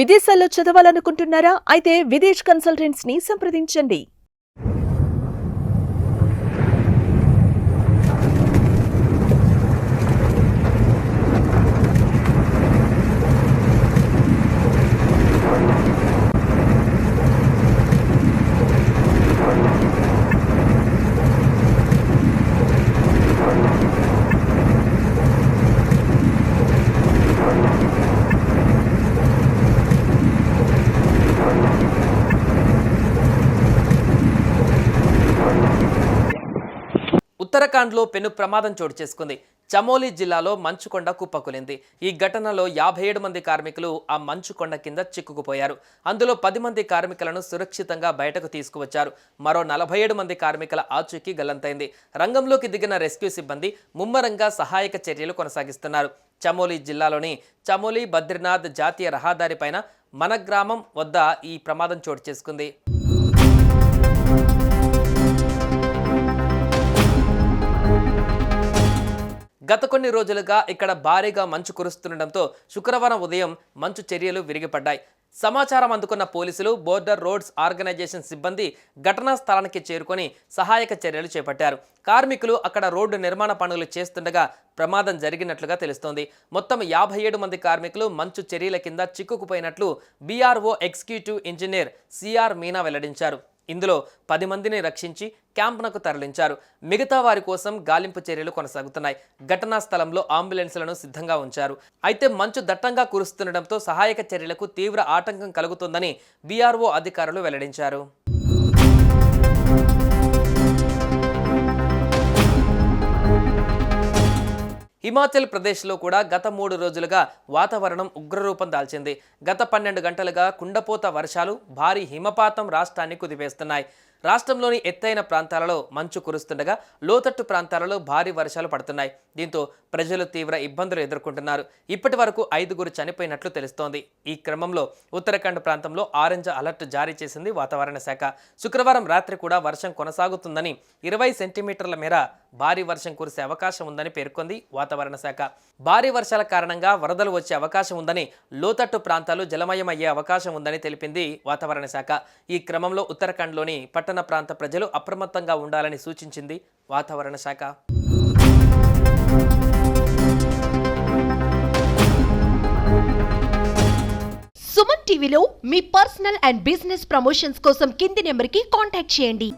విదేశాల్లో చదవాలనుకుంటున్నారా? అయితే విదేశ్ కన్సల్టెంట్స్ ని సంప్రదించండి. ఉత్తరాఖండ్లో పెను ప్రమాదం చోటు చేసుకుంది. చమోలి జిల్లాలో మంచుకొండ కుప్పకూలింది. ఈ ఘటనలో 57 మంది కార్మికులు ఆ మంచుకొండ కింద చిక్కుకుపోయారు. అందులో 10 మంది కార్మికులను సురక్షితంగా బయటకు తీసుకువచ్చారు. మరో 47 మంది కార్మికుల ఆచూకీ గల్లంతైంది. రంగంలోకి దిగిన రెస్క్యూ సిబ్బంది ముమ్మరంగా సహాయక చర్యలు కొనసాగిస్తున్నారు. చమోలి జిల్లాలోని చమోలి బద్రీనాథ్ జాతీయ రహదారిపైన మన గ్రామం వద్ద ఈ ప్రమాదం చోటు చేసుకుంది. గత కొన్ని రోజులుగా ఇక్కడ భారీగా మంచు కురుస్తుండటంతో శుక్రవారం ఉదయం మంచు చర్యలు విరిగిపడ్డాయి. సమాచారం అందుకున్న పోలీసులు, బోర్డర్ రోడ్స్ ఆర్గనైజేషన్ సిబ్బంది ఘటనా స్థలానికి చేరుకొని సహాయక చర్యలు చేపట్టారు. కార్మికులు అక్కడ రోడ్డు నిర్మాణ పనులు చేస్తుండగా ప్రమాదం జరిగినట్లుగా తెలుస్తోంది. మొత్తం 57 మంది కార్మికులు మంచు చర్యల కింద చిక్కుకుపోయినట్లు BRO executive engineer CR Meena వెల్లడించారు. ఇందులో 10 మందిని రక్షించి క్యాంపునకు తరలించారు. మిగతా వారి కోసం గాలింపు చర్యలు కొనసాగుతున్నాయి. ఘటనా స్థలంలో అంబులెన్స్లను సిద్ధంగా ఉంచారు. అయితే మంచు దట్టంగా కురుస్తుండటంతో సహాయక చర్యలకు తీవ్ర ఆటంకం కలుగుతుందని బీఆర్ఓ అధికారులు వెల్లడించారు. హిమాచల్ ప్రదేశ్లో కూడా గత 3 రోజులుగా వాతావరణం ఉగ్రరూపం దాల్చింది. గత 12 గంటలుగా కుండపోత వర్షాలు, భారీ హిమపాతం రాష్ట్రాన్ని కుదిపేస్తున్నాయి. రాష్ట్రంలోని ఎత్తైన ప్రాంతాలలో మంచు కురుస్తుండగా లోతట్టు ప్రాంతాలలో భారీ వర్షాలు పడుతున్నాయి. దీంతో ప్రజలు తీవ్ర ఇబ్బందులు ఎదుర్కొంటున్నారు. ఇప్పటి వరకు 5గురు చనిపోయినట్లు తెలుస్తోంది. ఈ క్రమంలో ఉత్తరాఖండ్ ప్రాంతంలో ఆరెంజ్ అలర్ట్ జారీ చేసింది వాతావరణ శాఖ. శుక్రవారం రాత్రి కూడా వర్షం కొనసాగుతుందని, 20 సెంటీమీటర్ల మేర భారీ వర్షం కురిసే అవకాశం ఉందని పేర్కొంది వాతావరణ శాఖ. భారీ వర్షాల కారణంగా వరదలు వచ్చే అవకాశం ఉందని, లోతట్టు ప్రాంతాలు జలమయమయ్యే అవకాశం ఉందని తెలిపింది వాతావరణ శాఖ. ఈ క్రమంలో ఉత్తరాఖండ్లోని పట్టణ ప్రాంత ప్రజలు అప్రమత్తంగా ఉండాలని సూచించింది వాతావరణ శాఖ. సుమన్ టీవీలో మీ పర్సనల్ అండ్ బిజినెస్ ప్రమోషన్స్ కోసం కింది నెంబర్కి కాంటాక్ట్ చేయండి.